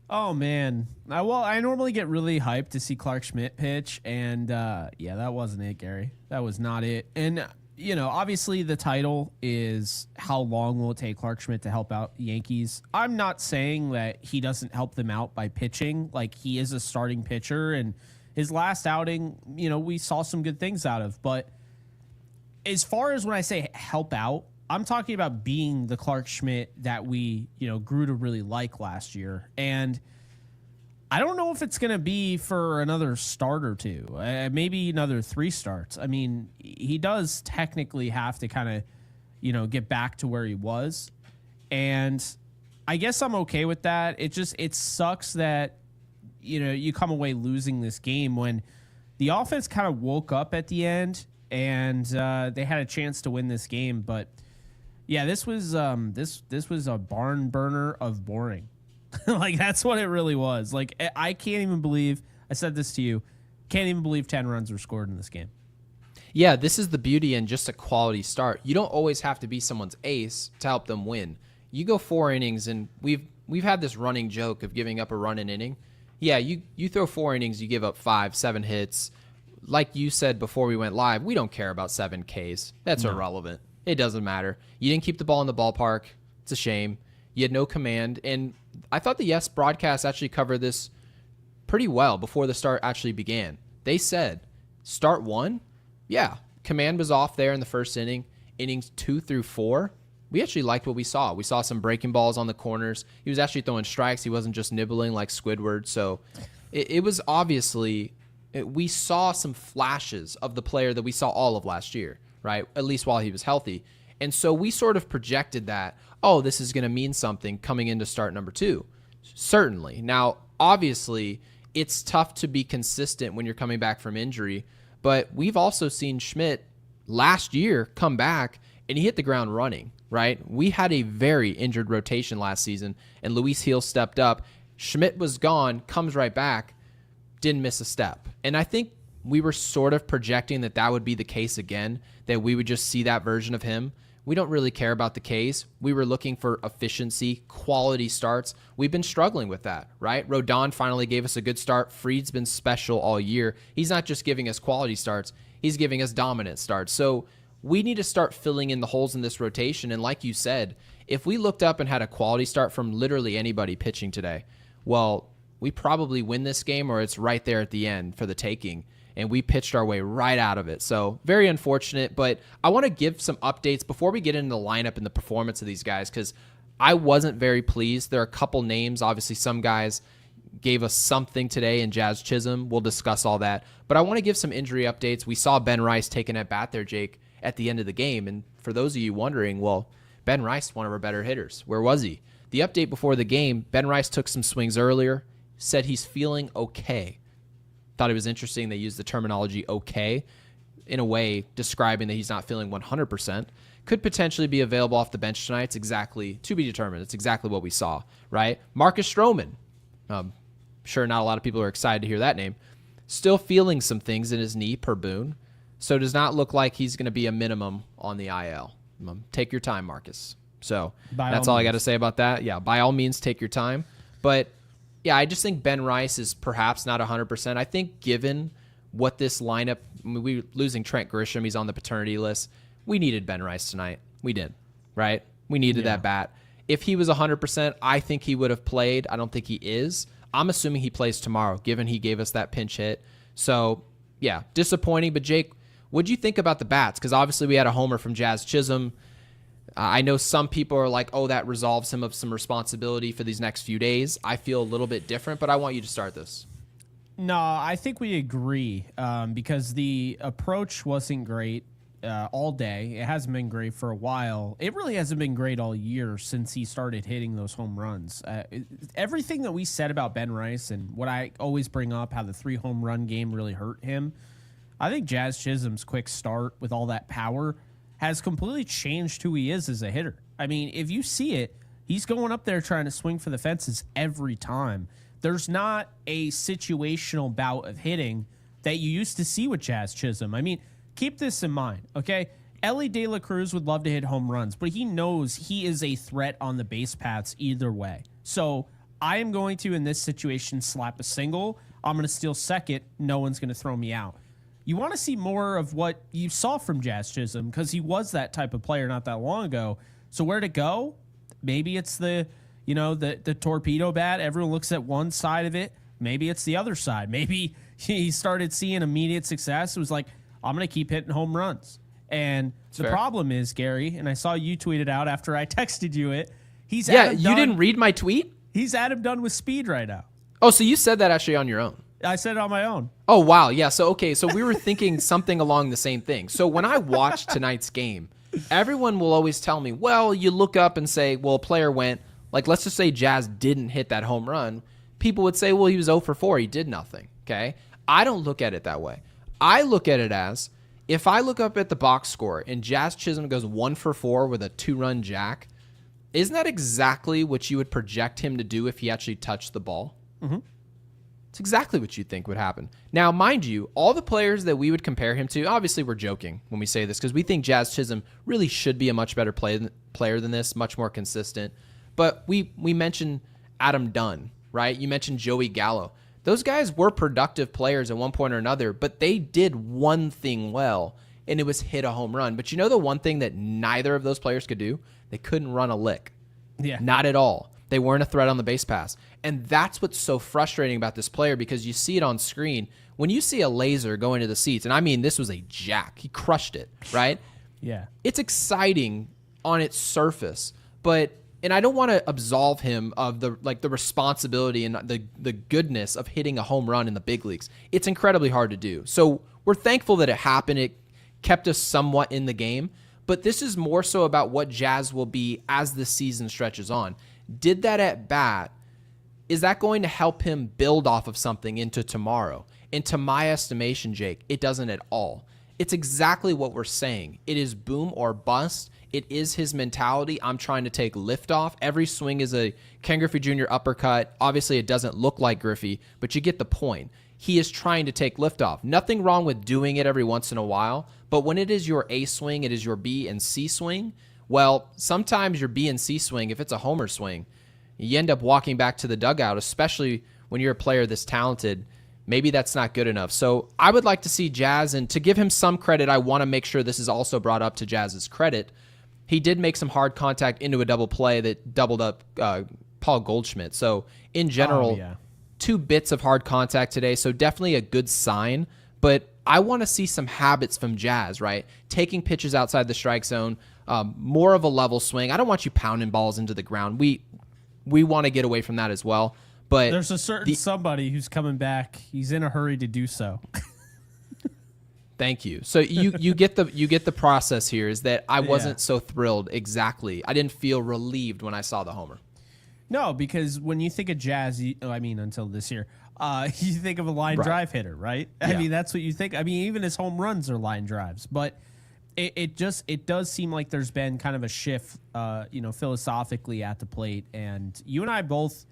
Oh man. Well, I normally get really hyped to see Clarke Schmidt pitch, and yeah, that wasn't it, Gary. That was not it. And obviously the title is how long will it take Clarke Schmidt to help out Yankees? I'm not saying that he doesn't help them out by pitching. Like, he is a starting pitcher, and his last outing, we saw some good things out of. But as far as when I say help out, I'm talking about being the Clarke Schmidt that we, grew to really like last year. And I don't know if it's going to be for another start or two, maybe another 3 starts. I mean, he does technically have to kind of, get back to where he was. And I guess I'm okay with that. It sucks that, you come away losing this game when the offense kind of woke up at the end and they had a chance to win this game. But yeah, this was this was a barn burner of boring. Like, that's what it really was. Like, I can't even believe I said this to you. Can't even believe 10 runs were scored in this game. Yeah, this is the beauty in just a quality start. You don't always have to be someone's ace to help them win. You go 4 innings, and we've had this running joke of giving up a run an inning. Yeah, you throw 4 innings, you give up 5, 7 hits. Like you said before we went live, we don't care about 7 Ks. That's irrelevant. It doesn't matter. You didn't keep the ball in the ballpark. It's a shame. You had no command. And I thought the Yes broadcast actually covered this pretty well before the start actually began. They said, start 1, yeah, command was off there in the first inning. Innings 2 through 4, we actually liked what we saw. We saw some breaking balls on the corners. He was actually throwing strikes. He wasn't just nibbling like Squidward. So it was obviously, we saw some flashes of the player that we saw all of last year, right? At least while he was healthy. And so we sort of projected that, oh, this is going to mean something coming into start number 2. Certainly. Now, obviously, it's tough to be consistent when you're coming back from injury, but we've also seen Schmidt last year come back and he hit the ground running, right? We had a very injured rotation last season, and Luis Gil stepped up. Schmidt was gone, comes right back, didn't miss a step. And I think we were sort of projecting that that would be the case again, that we would just see that version of him. We don't really care about the Ks. We were looking for efficiency, quality starts. We've been struggling with that, right? Rodon finally gave us a good start. Fried's been special all year. He's not just giving us quality starts. He's giving us dominant starts. So we need to start filling in the holes in this rotation. And like you said, if we looked up and had a quality start from literally anybody pitching today, well, we probably win this game, or it's right there at the end for the taking. And we pitched our way right out of it. So very unfortunate, but I want to give some updates before we get into the lineup and the performance of these guys, because I wasn't very pleased. There are a couple names. Obviously, some guys gave us something today in Jazz Chisholm. We'll discuss all that. But I want to give some injury updates. We saw Ben Rice taking at bat there, Jake, at the end of the game. And for those of you wondering, well, Ben Rice, one of our better hitters. Where was he? The update before the game, Ben Rice took some swings earlier, said he's feeling okay. Thought it was interesting they used the terminology okay in a way describing that he's not feeling 100%. Could potentially be available off the bench tonight. It's exactly to be determined. It's exactly what we saw, right? Marcus Stroman. Sure, not a lot of people are excited to hear that name. Still feeling some things in his knee per Boone. So does not look like he's going to be a minimum on the IL. Take your time, Marcus. So that's all I got to say about that. Yeah, by all means, take your time. But yeah, I just think Ben Rice is perhaps not 100%. I think given what this lineup, we're losing Trent Grisham, he's on the paternity list. We needed Ben Rice tonight. We did, right? We needed that bat. If he was 100%, I think he would have played. I don't think he is. I'm assuming he plays tomorrow, given he gave us that pinch hit. So, yeah, disappointing. But, Jake, what'd you think about the bats? Because obviously we had a homer from Jazz Chisholm. I know some people are like, oh, that absolves him of some responsibility for these next few days. I feel a little bit different, but I want you to start this. No, I think we agree because the approach wasn't great all day. It hasn't been great for a while. It really hasn't been great all year since he started hitting those home runs. Everything that we said about Ben Rice and what I always bring up, how the 3 home run game really hurt him, I think Jazz Chisholm's quick start with all that power has completely changed who he is as a hitter. I mean, if you see it, he's going up there trying to swing for the fences every time. There's not a situational bout of hitting that you used to see with Jazz Chisholm. I mean, keep this in mind, okay? Ellie De La Cruz would love to hit home runs, but he knows he is a threat on the base paths either way. So I am going to, in this situation, slap a single. I'm going to steal second. No one's going to throw me out. You want to see more of what you saw from Jazz Chisholm because he was that type of player not that long ago. So where to go? Maybe it's the torpedo bat. Everyone looks at one side of it. Maybe it's the other side. Maybe he started seeing immediate success. It was like, I'm going to keep hitting home runs. And the problem is, Gary, and I saw you tweet it out after I texted you it. You didn't read my tweet? He's Adam Dunn with speed right now. Oh, so you said that actually on your own. I said it on my own. Oh, wow. Yeah. So we were thinking something along the same thing. So when I watched tonight's game, everyone will always tell me, well, you look up and say, well, a player went, like, let's just say Jazz didn't hit that home run. People would say, well, he was 0 for 4. He did nothing. Okay. I don't look at it that way. I look at it as if I look up at the box score and Jazz Chisholm goes 1 for 4 with a 2-run jack, isn't that exactly what you would project him to do if he actually touched the ball? Mm-hmm. It's exactly what you'd think would happen. Now, mind you, all the players that we would compare him to, obviously we're joking when we say this because we think Jazz Chisholm really should be a much better player than this, much more consistent. But we mentioned Adam Dunn, right? You mentioned Joey Gallo. Those guys were productive players at one point or another, but they did one thing well, and it was hit a home run. But you know the one thing that neither of those players could do? They couldn't run a lick. Yeah. Not at all. They weren't a threat on the base pass. And that's what's so frustrating about this player because you see it on screen. When you see a laser go into the seats, and I mean this was a jack. He crushed it, right? Yeah. It's exciting on its surface, and I don't want to absolve him of the responsibility and the goodness of hitting a home run in the big leagues. It's incredibly hard to do. So we're thankful that it happened. It kept us somewhat in the game. But this is more so about what Jazz will be as the season stretches on. Did that at bat, is that going to help him build off of something into tomorrow? And to my estimation, Jake, it doesn't at all. It's exactly what we're saying. It is boom or bust. It is his mentality. I'm trying to take lift off. Every swing is a Ken Griffey Jr. uppercut. Obviously, it doesn't look like Griffey, but you get the point. He is trying to take lift off. Nothing wrong with doing it every once in a while, but when it is your A swing, it is your B and C swing. Well, sometimes your B and C swing, if it's a homer swing, you end up walking back to the dugout, especially when you're a player this talented. Maybe that's not good enough. So I would like to see Jazz, and to give him some credit, I want to make sure this is also brought up to Jazz's credit. He did make some hard contact into a double play that doubled up Paul Goldschmidt. So in general, 2 bits of hard contact today, so definitely a good sign. But I want to see some habits from Jazz, right? Taking pitches outside the strike zone, more of a level swing. I don't want you pounding balls into the ground. We want to get away from that as well. But there's a certain somebody who's coming back. He's in a hurry to do so. Thank you. So you get the process here is that I wasn't so thrilled. Exactly. I didn't feel relieved when I saw the homer. No, because when you think of Jazz, until this year, you think of a line drive hitter, right? I mean, that's what you think. I mean, even his home runs are line drives, but it does seem like there's been kind of a shift, philosophically at the plate, and you and I both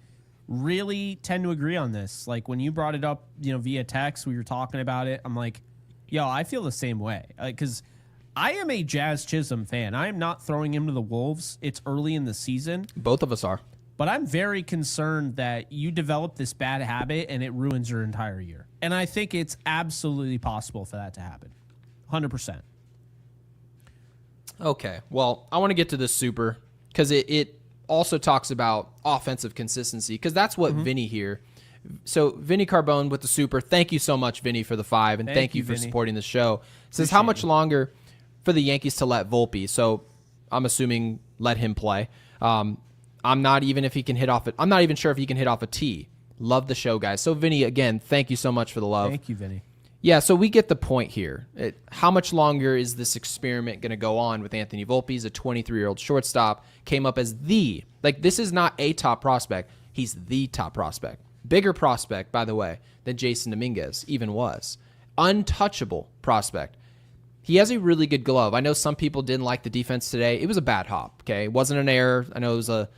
really tend to agree on this. Like when you brought it up, via text, we were talking about it. I'm like, yo, I feel the same way because I am a Jazz Chisholm fan. I am not throwing him to the wolves. It's early in the season. Both of us are. But I'm very concerned that you develop this bad habit and it ruins your entire year. And I think it's absolutely possible for that to happen. 100%. Okay. Well, I want to get to this super because it also talks about offensive consistency because that's what Vinny here. So Vinny Carbone with the super. Thank you so much, Vinny, for the 5, and thank you for supporting the show. Says how much longer for the Yankees to let Volpe? So I'm assuming let him play. I'm not even if he can hit off it. I'm not even sure if he can hit off a tee. Love the show, guys. So Vinny, again, thank you so much for the love. Thank you, Vinny. Yeah, so we get the point here. How much longer is this experiment going to go on with Anthony Volpe? He's a 23-year-old shortstop. Came up as this is not a top prospect. He's the top prospect. Bigger prospect, by the way, than Jason Dominguez even was. Untouchable prospect. He has a really good glove. I know some people didn't like the defense today. It was a bad hop, okay? It wasn't an error. I know it was a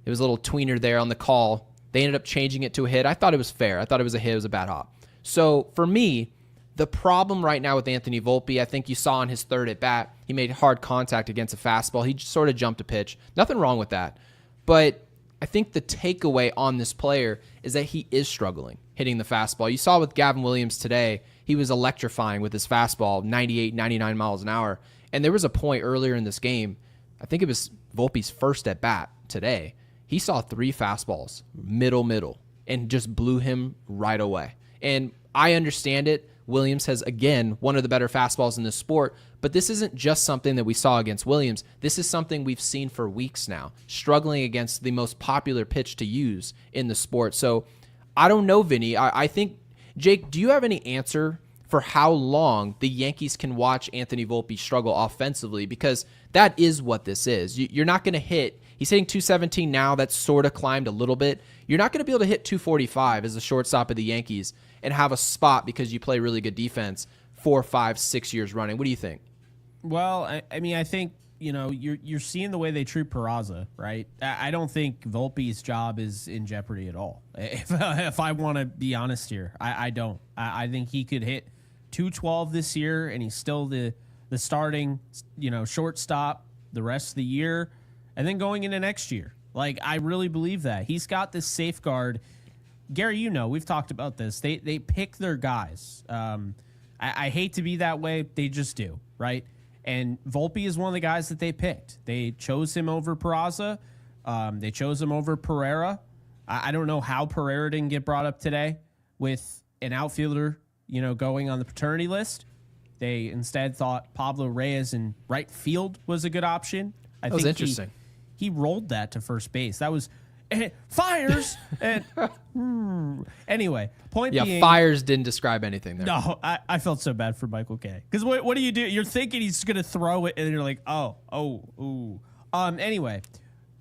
little tweener there on the call. They ended up changing it to a hit. I thought it was fair. I thought it was a hit. It was a bad hop. So for me, the problem right now with Anthony Volpe, I think you saw on his third at bat, he made hard contact against a fastball. He just sort of jumped a pitch. Nothing wrong with that. But I think the takeaway on this player is that he is struggling hitting the fastball. You saw with Gavin Williams today, he was electrifying with his fastball, 98, 99 miles an hour. And there was a point earlier in this game, I think it was Volpe's first at bat today. He saw 3 fastballs, middle, and just blew him right away. And I understand it. Williams has, again, one of the better fastballs in this sport, but this isn't just something that we saw against Williams. This is something we've seen for weeks now, struggling against the most popular pitch to use in the sport. So I don't know, Vinny. I think, Jake, do you have any answer for how long the Yankees can watch Anthony Volpe struggle offensively? Because that is what this is. You're not going to hit, he's hitting 217 now, that's sort of climbed a little bit. You're not going to be able to hit 245 as the shortstop of the Yankees and have a spot because you play really good defense 4, 5, 6 years running. What do you think? Well, I mean, I think, you're seeing the way they treat Peraza, right? I don't think Volpe's job is in jeopardy at all. If I want to be honest here, I don't. I think he could hit 212 this year, and he's still the starting, shortstop the rest of the year, and then going into next year. Like, I really believe that. He's got this safeguard. Gary, we've talked about this. They pick their guys. I hate to be that way. They just do, right? And Volpe is one of the guys that they picked. They chose him over Peraza. They chose him over Pereira. I don't know how Pereira didn't get brought up today with an outfielder, going on the paternity list. They instead thought Pablo Reyes in right field was a good option. That was interesting. He rolled that to first base. That was fires. And anyway, point being, fires didn't describe anything there. No, I felt so bad for Michael K. Because what do? You're thinking he's gonna throw it, and you're like, ooh. Anyway,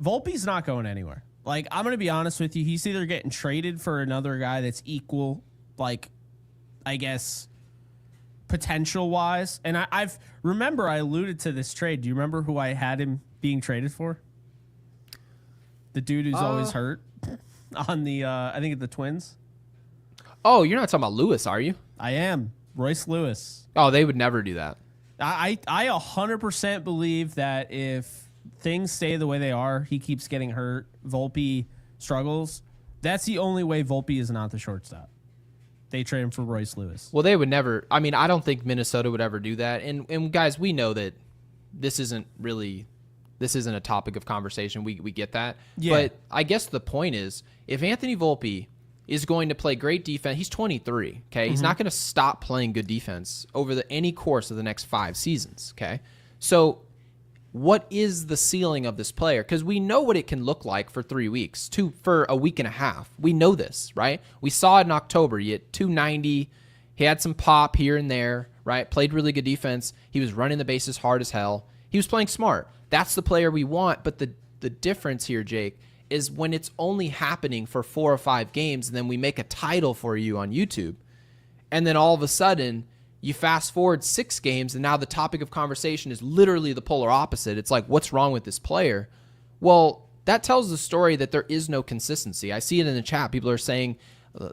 Volpe's not going anywhere. Like, I'm gonna be honest with you, he's either getting traded for another guy that's equal, like, I guess, potential wise. And I alluded to this trade. Do you remember who I had him being traded for? The dude who's always hurt on the, I think, the Twins. Oh, you're not talking about Lewis, are you? I am. Royce Lewis. Oh, they would never do that. I 100% believe that if things stay the way they are, he keeps getting hurt, Volpe struggles. That's the only way Volpe is not the shortstop. They trade him for Royce Lewis. Well, they would never. I mean, I don't think Minnesota would ever do that. And guys, we know that this isn't a topic of conversation. We get that. Yeah. But I guess the point is, if Anthony Volpe is going to play great defense, he's 23, okay? He's not going to stop playing good defense over any course of the next 5 seasons, okay? So what is the ceiling of this player? Because we know what it can look like for 3 weeks, for a week and a half. We know this, right? We saw it in October. He hit 290. He had some pop here and there, right? Played really good defense. He was running the bases hard as hell. He was playing smart. That's the player we want. But the difference here, Jake, is when it's only happening for 4 or 5 games, and then we make a title for you on YouTube, and then all of a sudden you fast forward 6 games, and now the topic of conversation is literally the polar opposite. It's like, what's wrong with this player? Well, that tells the story that there is no consistency. I see it in the chat. People are saying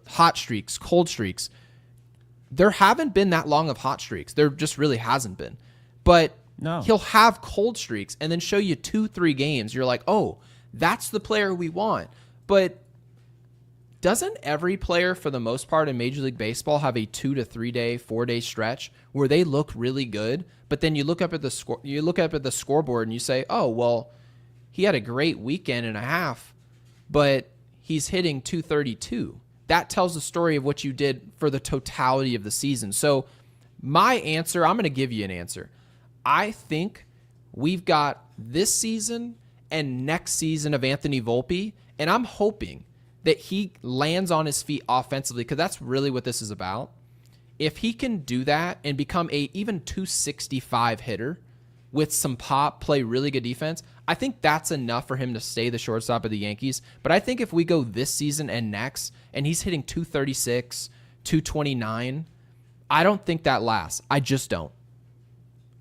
hot streaks, cold streaks. There haven't been that long of hot streaks. There just really hasn't been. But no. He'll have cold streaks and then show you 2-3 games. You're like, oh, that's the player we want. But doesn't every player, for the most part, in Major League Baseball have a 2 to 3 day, 4 day stretch where they look really good? But then you look up at the scoreboard and you say, oh, well, he had a great weekend and a half, but he's hitting 232. That tells the story of what you did for the totality of the season. So my answer, I'm going to give you an answer. I think we've got this season and next season of Anthony Volpe, and I'm hoping that he lands on his feet offensively, because that's really what this is about. If he can do that and become a even 265 hitter with some pop, play really good defense, I think that's enough for him to stay the shortstop of the Yankees. But I think if we go this season and next, and he's hitting 236, 229, I don't think that lasts. I just don't.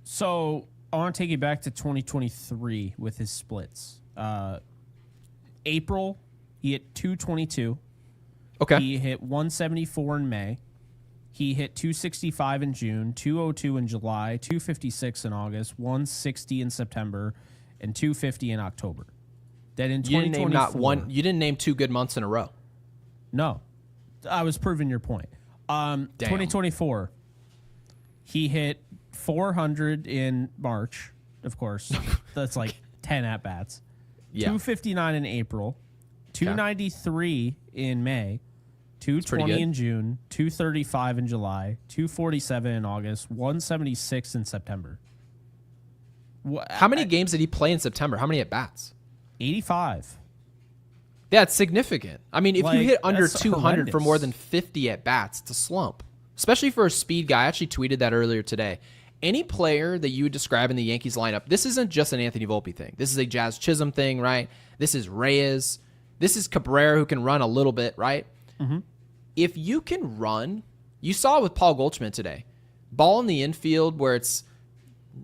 So I want to take you back to 2023 with his splits. April, he hit 222. Okay. He hit 174 in May. He hit 265 in June, 202 in July, 256 in August, 160 in September, and 250 in October. that in You didn't name 2024, you didn't name 2 good months in a row. No, I was proving your point. 2024, he hit 400 in March, of course. That's like 10 at-bats. Yeah. 259 in April, 293 in May, 220 in June, 235 in July, 247 in August, 176 in September. How many games did he play in September? How many at-bats? 85. That's significant. I mean, if you hit under 200 horrendous. for more than 50 at-bats, it's a slump. Especially for a speed guy. I actually tweeted that earlier today. Any player that you would describe in the Yankees lineup, this isn't just an Anthony Volpe thing. This is a Jazz Chisholm thing, right? This is Reyes. This is Cabrera, who can run a little bit, right? Mm-hmm. If you can run, you saw it with Paul Goldschmidt today. Ball in the infield where it's,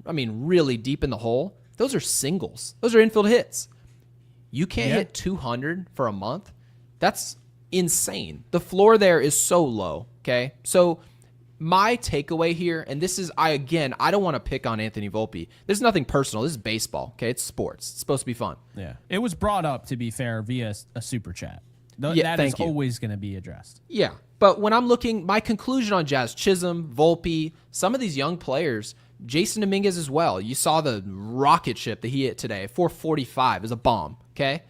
really deep in the hole. Those are singles. Those are infield hits. You can't hit 200 for a month. That's insane. The floor there is so low, okay? So my takeaway here, and this is, I don't want to pick on Anthony Volpe. There's nothing personal. This is baseball, okay? It's sports. It's supposed to be fun. Yeah. It was brought up, to be fair, via a super chat. That is always going to be addressed. Yeah. But when I'm looking, my conclusion on Jazz Chisholm, Volpe, some of these young players, Jason Dominguez as well. You saw the rocket ship that he hit today. 445 is a bomb, okay?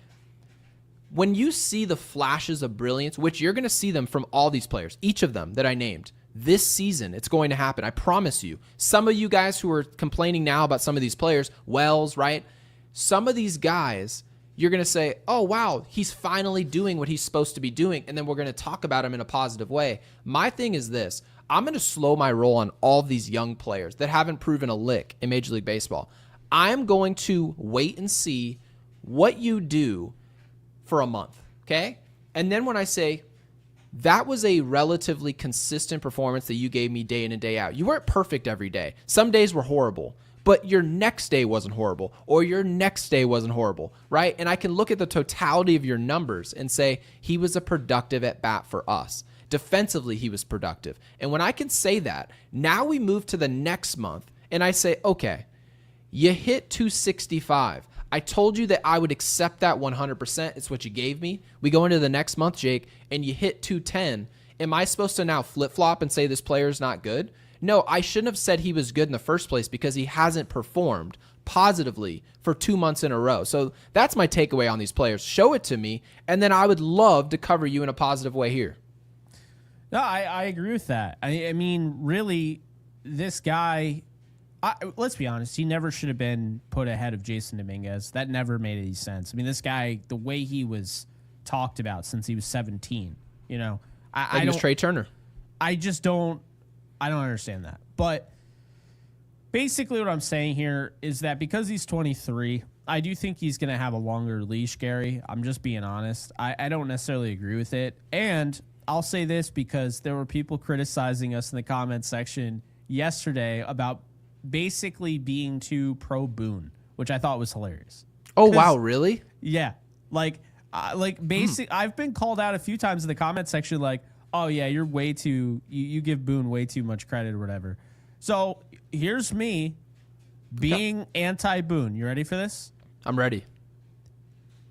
When you see the flashes of brilliance, which you're going to see them from all these players, each of them that I named, this season, it's going to happen. I promise you. Some of you guys who are complaining now about some of these players, Wells, right? Some of these guys, you're going to say, oh, wow, he's finally doing what he's supposed to be doing, and then we're going to talk about him in a positive way. My thing is this. I'm going to slow my roll on all of these young players that haven't proven a lick in Major League Baseball. I'm going to wait and see what you do for a month, okay? And then when I say, that was a relatively consistent performance that you gave me day in and day out. You weren't perfect every day. Some days were horrible, but your next day wasn't horrible, or your next day wasn't horrible, right? And I can look at the totality of your numbers and say, he was a productive at bat for us. Defensively, he was productive. And when I can say that, now we move to the next month, and I say, okay, you hit 265. I told you that I would accept that 100%. It's what you gave me. We go into the next month, Jake, and you hit 210. Am I supposed to now flip-flop and say this player is not good? No, I shouldn't have said he was good in the first place because he hasn't performed positively for 2 months in a row. So that's my takeaway on these players. Show it to me, and then I would love to cover you in a positive way here. No, I agree with that. I mean, really, this guy, let's be honest, he never should have been put ahead of Jason Dominguez. That never made any sense. I mean, this guy, the way he was talked about since he was 17, I was Trey Turner. I don't understand that. But basically what I'm saying here is that because he's 23, I do think he's going to have a longer leash, Gary. I'm just being honest. I don't necessarily agree with it. And I'll say this because there were people criticizing us in the comment section yesterday about basically being too pro Boone, which I thought was hilarious. Oh, wow, really? Yeah. I've been called out a few times in the comment section like, oh, yeah, you're way too, you give Boone way too much credit or whatever. So here's me being anti-Boone. You ready for this? I'm ready.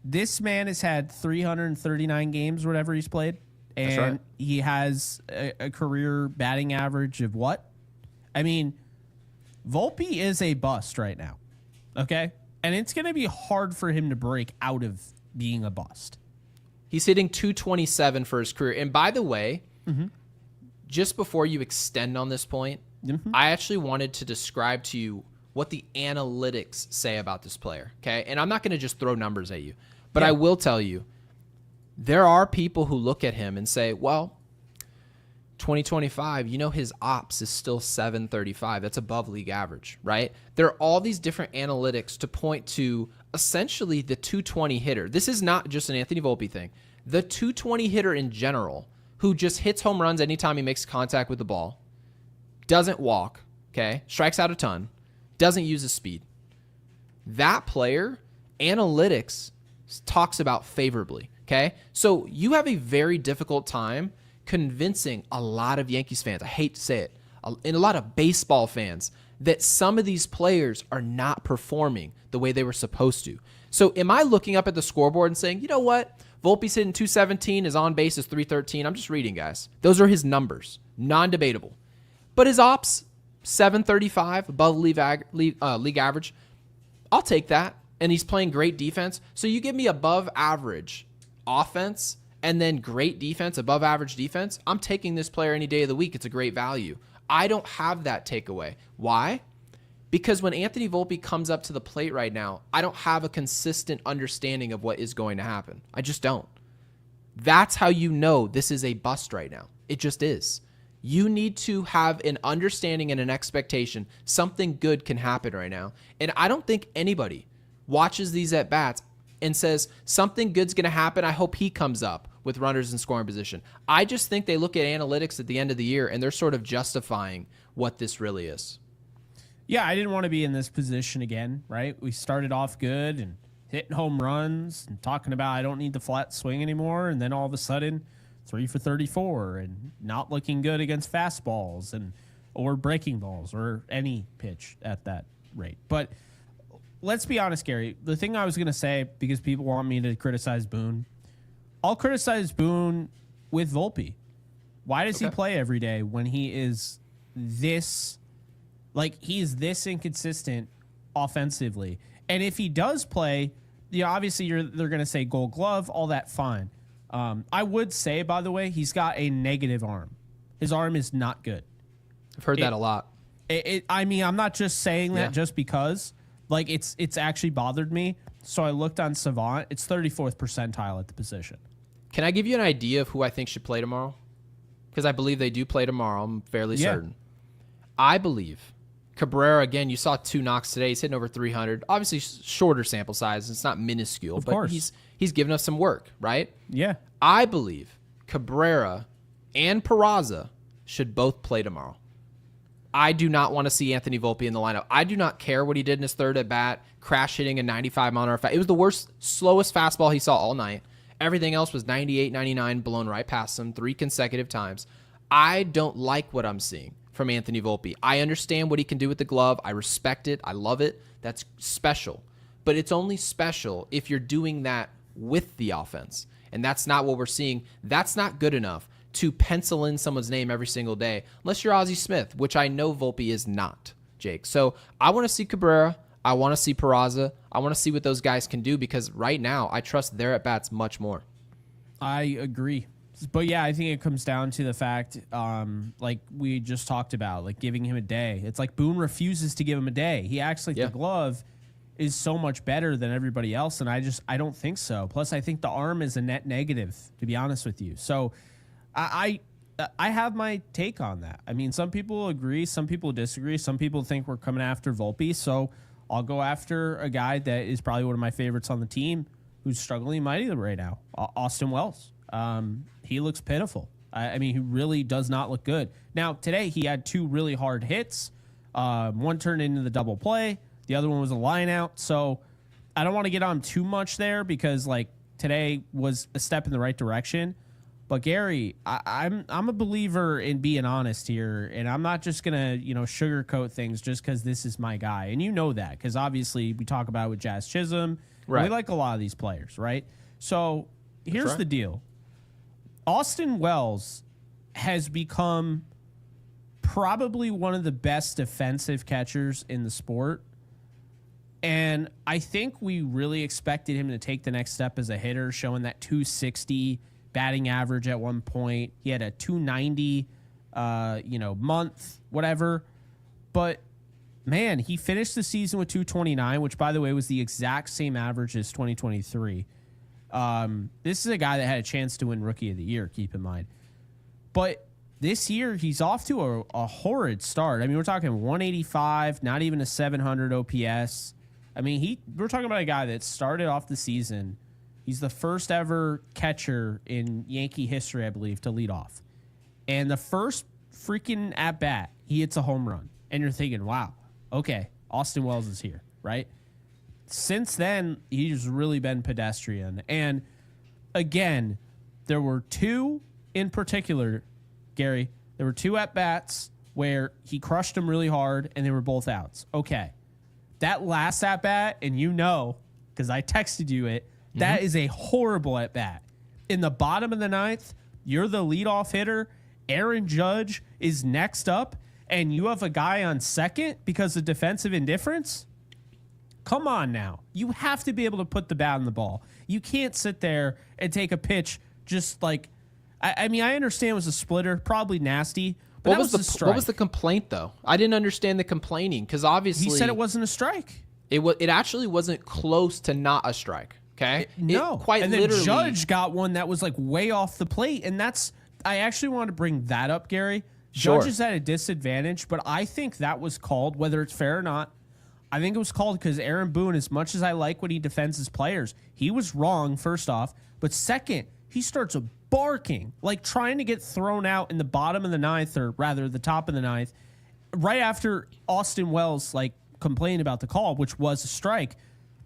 This man has had 339 games, whatever he's played. And right. He has a career batting average of what? I mean, Volpe is a bust right now, okay? And it's going to be hard for him to break out of being a bust. He's hitting 227 for his career. And by the way, just before you extend on this point, I actually wanted to describe to you what the analytics say about this player, okay? And I'm not going to just throw numbers at you, but I will tell you, there are people who look at him and say, well, 2025, his ops is still 735. That's above league average, right? There are all these different analytics to point to essentially the 220 hitter. This is not just an Anthony Volpe thing. The 220 hitter in general who just hits home runs anytime he makes contact with the ball, doesn't walk, okay? Strikes out a ton, doesn't use his speed. That player, analytics talks about favorably, okay? So you have a very difficult time convincing a lot of Yankees fans, I hate to say it, and a lot of baseball fans that some of these players are not performing the way they were supposed to. So am I looking up at the scoreboard and saying, you know what? Volpe's hitting 217, his on base is 313. I'm just reading, guys. Those are his numbers, non-debatable. But his ops, 735, above league average. I'll take that. And he's playing great defense. So you give me above average offense and then great defense, above average defense. I'm taking this player any day of the week. It's a great value. I don't have that takeaway. Why? Because when Anthony Volpe comes up to the plate right now, I don't have a consistent understanding of what is going to happen. I just don't. That's how you know this is a bust right now. It just is. You need to have an understanding and an expectation. Something good can happen right now. And I don't think anybody watches these at-bats and says, something good's going to happen. I hope he comes up with runners in scoring position. I just think they look at analytics at the end of the year and they're sort of justifying what this really is. Yeah, I didn't want to be in this position again, right? We started off good and hitting home runs and talking about I don't need the flat swing anymore. And then all of a sudden, 3 for 34 and not looking good against fastballs or breaking balls or any pitch at that rate. But let's be honest, Gary. The thing I was going to say, because people want me to criticize Boone, I'll criticize Boone with Volpe. Why does he play every day when he is this, he's this inconsistent offensively? And if he does play, obviously they're going to say Gold Glove, all that, fine. I would say, by the way, he's got a negative arm. His arm is not good. I've heard that a lot. I mean, I'm not just saying that just because. It's actually bothered me. So I looked on Savant. It's 34th percentile at the position. Can I give you an idea of who I think should play tomorrow? Because I believe they do play tomorrow. I'm fairly certain. I believe Cabrera, again, you saw 2 knocks today. He's hitting over 300. Obviously, shorter sample size. It's not minuscule, but he's given us some work, right? Yeah. I believe Cabrera and Peraza should both play tomorrow. I do not want to see Anthony Volpe in the lineup. I do not care what he did in his third at bat, crash hitting a 95 mile an hour. It was the worst, slowest fastball he saw all night. Everything else was 98, 99, blown right past him 3 consecutive times. I don't like what I'm seeing from Anthony Volpe. I understand what he can do with the glove. I respect it. I love it. That's special. But it's only special if you're doing that with the offense. And that's not what we're seeing. That's not good enough to pencil in someone's name every single day, unless you're Ozzie Smith, which I know Volpe is not, Jake. So I want to see Cabrera. I want to see Peraza. I want to see what those guys can do because right now I trust their at-bats much more. I agree. But yeah, I think it comes down to the fact, like we just talked about, like giving him a day. It's like Boone refuses to give him a day. He acts like the glove is so much better than everybody else, and I don't think so. Plus, I think the arm is a net negative, to be honest with you. So I have my take on that. I mean, some people agree, some people disagree. Some people think we're coming after Volpe, so I'll go after a guy that is probably one of my favorites on the team who's struggling mightily right now, Austin Wells. He looks pitiful. I mean, he really does not look good. Now, today he had 2 really hard hits. One turned into the double play. The other one was a line out. So I don't want to get on too much there because, today was a step in the right direction. But Gary, I'm a believer in being honest here, and I'm not just gonna sugarcoat things just because this is my guy, and you know that because obviously we talk about it with Jazz Chisholm. Right. We like a lot of these players, right? So here's the deal: Austin Wells has become probably one of the best defensive catchers in the sport, and I think we really expected him to take the next step as a hitter, showing that 260. Batting average at one point. He had a 290, month, whatever. But, man, he finished the season with 229, which, by the way, was the exact same average as 2023. This is a guy that had a chance to win Rookie of the Year, keep in mind. But this year, he's off to a horrid start. I mean, we're talking 185, not even a 700 OPS. I mean, we're talking about a guy that started off the season. He's the first ever catcher in Yankee history, I believe, to lead off. And the first freaking at-bat, he hits a home run. And you're thinking, wow, okay, Austin Wells is here, right? Since then, he's really been pedestrian. And, again, there were 2 in particular, Gary. There were 2 at-bats where he crushed him really hard and they were both outs. Okay. That last at bat, and because I texted you it, that is a horrible at bat. In the bottom of the ninth, you're the leadoff hitter. Aaron Judge is next up, and you have a guy on second because of defensive indifference? Come on now. You have to be able to put the bat on the ball. You can't sit there and take a pitch just like, I mean, I understand it was a splitter, probably nasty, but what was the complaint, though? I didn't understand the complaining, because obviously... He said it wasn't a strike. It actually wasn't close to not a strike, okay? No. Quite and literally. then Judge got one that was like way off the plate, and I actually wanted to bring that up, Gary. Sure. Judge is at a disadvantage, but I think that was called, whether it's fair or not, I think it was called because Aaron Boone, as much as I like when he defends his players, he was wrong, first off. But second, he starts barking, like trying to get thrown out in the bottom of the ninth, or rather the top of the ninth, right after Austin Wells complained about the call, which was a strike.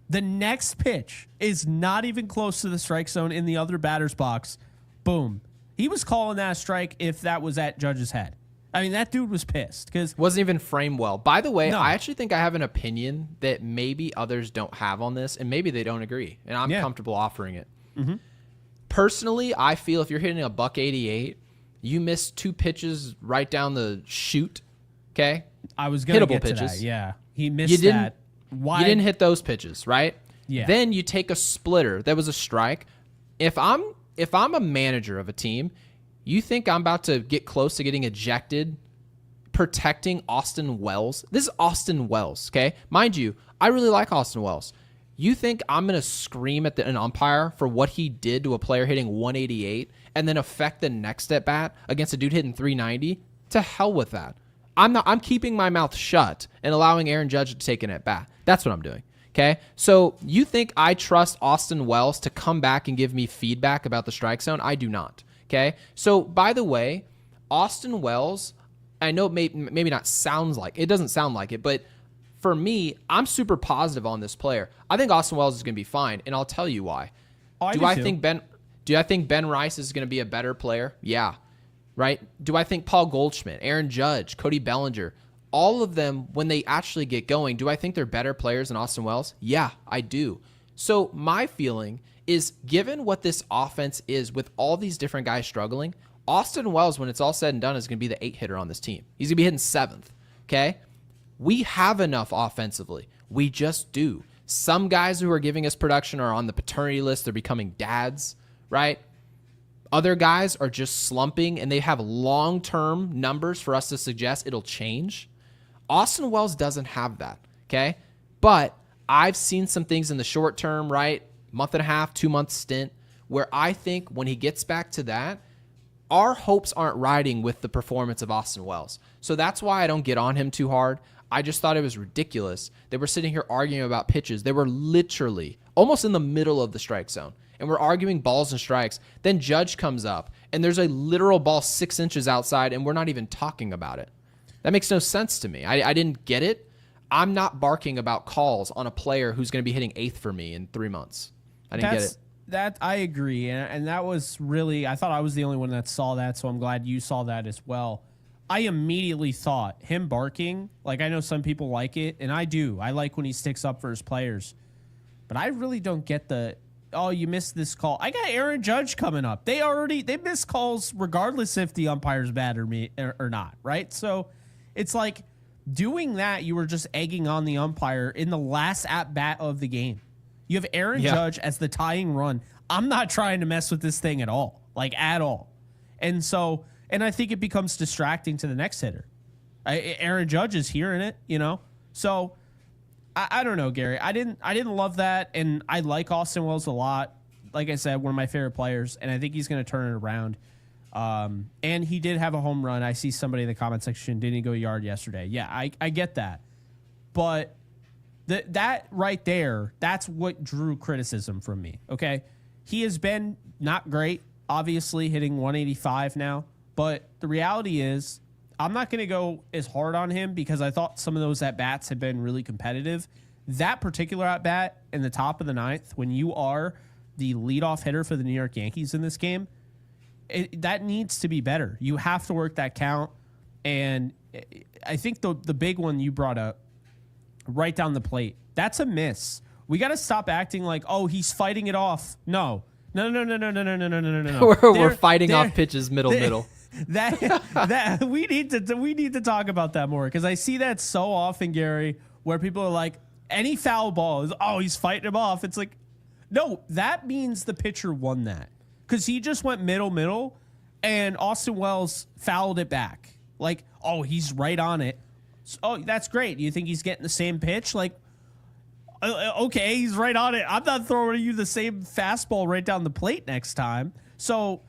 The next pitch is not even close to the strike zone in the other batter's box. Boom. He was calling that a strike if that was at Judge's head. I mean, that dude was pissed because wasn't even framed well. By the way, No. I actually think I have an opinion that maybe others don't have on this, and maybe they don't agree, and I'm comfortable offering it. Personally, I feel if you're hitting a $188, you miss 2 pitches right down the chute. Okay, I was going to hittable get pitches. to that. Yeah, he missed that. Why? You didn't hit those pitches, right? Yeah. Then you take a splitter. That was a strike. If I'm a manager of a team, you think I'm about to get close to getting ejected protecting Austin Wells? This is Austin Wells, okay? Mind you, I really like Austin Wells. You think I'm going to scream at an umpire for what he did to a player hitting 188 and then affect the next at bat against a dude hitting 390? To hell with that. I'm keeping my mouth shut and allowing Aaron Judge to take an at bat. That's what I'm doing. Okay. So you think I trust Austin Wells to come back and give me feedback about the strike zone? I do not. Okay. So by the way, Austin Wells, I know maybe not sounds like it doesn't sound like it, but for me, I'm super positive on this player. I think Austin Wells is going to be fine, and I'll tell you why. Do I think Ben Rice is going to be a better player? Yeah. Right? Do I think Paul Goldschmidt, Aaron Judge, Cody Bellinger, all of them, when they actually get going, do I think they're better players than Austin Wells? Yeah, I do. So my feeling is, given what this offense is with all these different guys struggling, Austin Wells, when it's all said and done, is going to be the 8-hitter on this team. He's going to be hitting 7th. Okay? We have enough offensively. We just do. Some guys who are giving us production are on the paternity list. They're becoming dads, right? Other guys are just slumping, and they have long-term numbers for us to suggest it'll change. Austin Wells doesn't have that, okay? But I've seen some things in the short term, right? Month and a half, 2-month stint, where I think when he gets back to that, our hopes aren't riding with the performance of Austin Wells. So that's why I don't get on him too hard. I just thought it was ridiculous. They were sitting here arguing about pitches. They were literally almost in the middle of the strike zone, and we're arguing balls and strikes. Then Judge comes up, and there's a literal ball 6 inches outside, and we're not even talking about it. That makes no sense to me. I didn't get it. I'm not barking about calls on a player who's going to be hitting 8th for me in 3 months. I didn't get it. That I agree, and that was really, I thought I was the only one that saw that, so I'm glad you saw that as well. I immediately thought him barking, like I know some people like it, and I do. I like when he sticks up for his players. But I really don't get oh, you missed this call. I got Aaron Judge coming up. They miss calls regardless if the umpire's bad or not, right? So it's like doing that, you were just egging on the umpire in the last at-bat of the game. You have Aaron Judge as the tying run. I'm not trying to mess with this thing at all, at all. And so, and I think it becomes distracting to the next hitter. Aaron Judge is hearing it, So I don't know, Gary. I didn't love that, and I like Austin Wells a lot. Like I said, one of my favorite players, and I think he's going to turn it around. And he did have a home run. I see somebody in the comment section didn't go yard yesterday. Yeah, I get that, but that right there, that's what drew criticism from me. Okay, he has been not great, obviously hitting 185 now, but the reality is, I'm not going to go as hard on him because I thought some of those at-bats have been really competitive. That particular at-bat in the top of the ninth, when you are the leadoff hitter for the New York Yankees in this game, that needs to be better. You have to work that count, and I think the big one you brought up, right down the plate, that's a miss. We got to stop acting like, oh, he's fighting it off. No. We're fighting off pitches middle. That we need to talk about that more, because I see that so often, Gary, where people are like, any foul ball is, oh, he's fighting him off. It's like, no, that means the pitcher won that, because he just went middle, and Austin Wells fouled it back. Like, oh, he's right on it. Oh, that's great. You think he's getting the same pitch? Like, okay, he's right on it. I'm not throwing you the same fastball right down the plate next time. So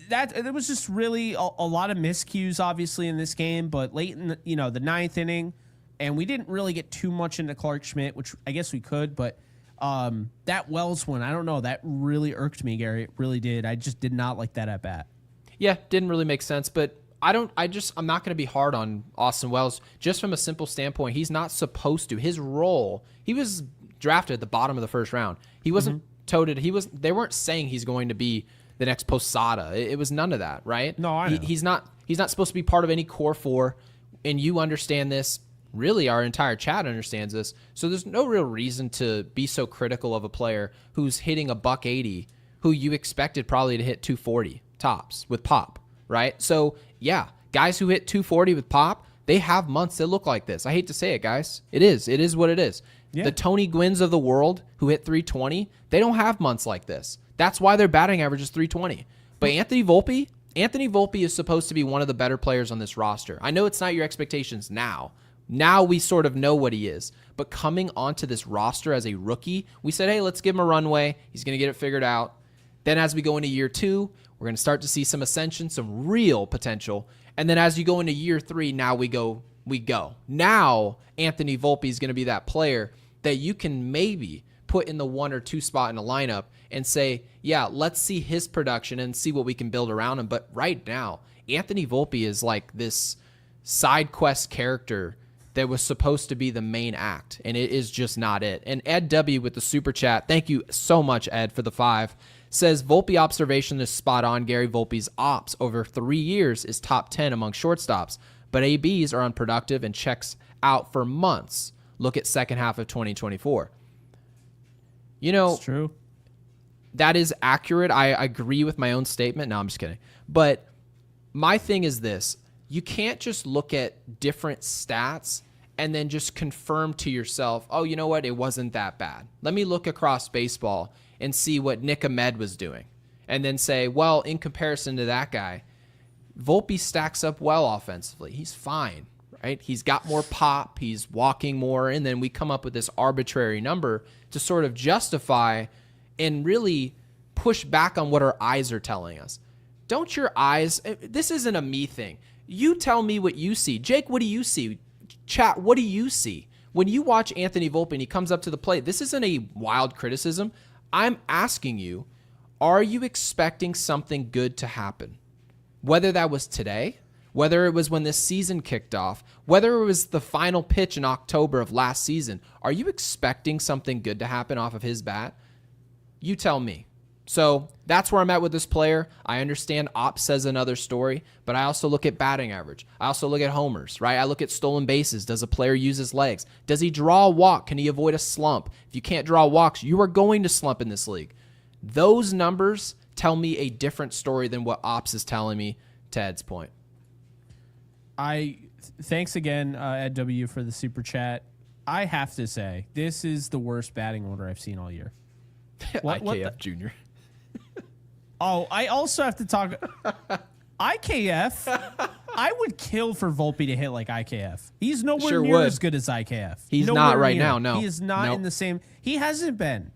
there was just really a lot of miscues, obviously, in this game. But late in the ninth inning, and we didn't really get too much into Clarke Schmidt, which I guess we could. But that Wells one, I don't know, that really irked me, Gary. It really did. I just did not like that at bat. Yeah, didn't really make sense, but I'm not going to be hard on Austin Wells just from a simple standpoint. He's not supposed to. His role, he was drafted at the bottom of the first round. He wasn't toted. They weren't saying he's going to be the next Posada. It was none of that, right? No, I know. He's not supposed to be part of any core four, and you understand this. Really, our entire chat understands this. So there's no real reason to be so critical of a player who's hitting a $180, who you expected probably to hit 240 tops with pop, right? So yeah, guys who hit 240 with pop, they have months that look like this. I hate to say it, guys. It is what it is. Yeah. The Tony Gwynns of the world who hit 320, they don't have months like this. That's why their batting average is 320. But Anthony Volpe is supposed to be one of the better players on this roster. I know it's not your expectations now. Now we sort of know what he is. But coming onto this roster as a rookie, we said, hey, let's give him a runway. He's going to get it figured out. Then as we go into year 2, we're going to start to see some ascension, some real potential. And then as you go into year 3, now we go. Now Anthony Volpe is going to be that player that you can maybe put in the 1 or 2 spot in a lineup and say, yeah, let's see his production and see what we can build around him. But right now, Anthony Volpe is like this side quest character that was supposed to be the main act, and it is just not it. And Ed W. with the super chat, thank you so much, Ed, for the 5, says Volpe observation is spot on. Gary Volpe's ops over 3 years is top 10 among shortstops, but ABs are unproductive and checks out for months. Look at second half of 2024. It's true. That is accurate. I agree with my own statement. No, I'm just kidding. But my thing is this. You can't just look at different stats and then just confirm to yourself, oh, you know what? It wasn't that bad. Let me look across baseball and see what Nick Ahmed was doing. And then say, well, in comparison to that guy, Volpe stacks up well offensively. He's fine, right? He's got more pop. He's walking more. And then we come up with this arbitrary number to sort of justify and really push back on what our eyes are telling us. Don't your eyes, this isn't a me thing. You tell me what you see. Jake, what do you see? Chat, what do you see? When you watch Anthony Volpe and he comes up to the plate, this isn't a wild criticism. I'm asking you, are you expecting something good to happen? Whether that was today, whether it was when this season kicked off, whether it was the final pitch in October of last season, are you expecting something good to happen off of his bat? You tell me. So that's where I'm at with this player. I understand ops says another story, but I also look at batting average. I also look at homers, right? I look at stolen bases. Does a player use his legs? Does he draw a walk? Can he avoid a slump? If you can't draw walks, you are going to slump in this league. Those numbers tell me a different story than what ops is telling me, to Ed's point. Thanks again, Ed W, for the super chat. I have to say, this is the worst batting order I've seen all year. IKF Jr. Oh, I also have to talk. IKF, I would kill for Volpe to hit like IKF. He's nowhere near as good as IKF. He's not right now, no. He is not in the same. He hasn't been.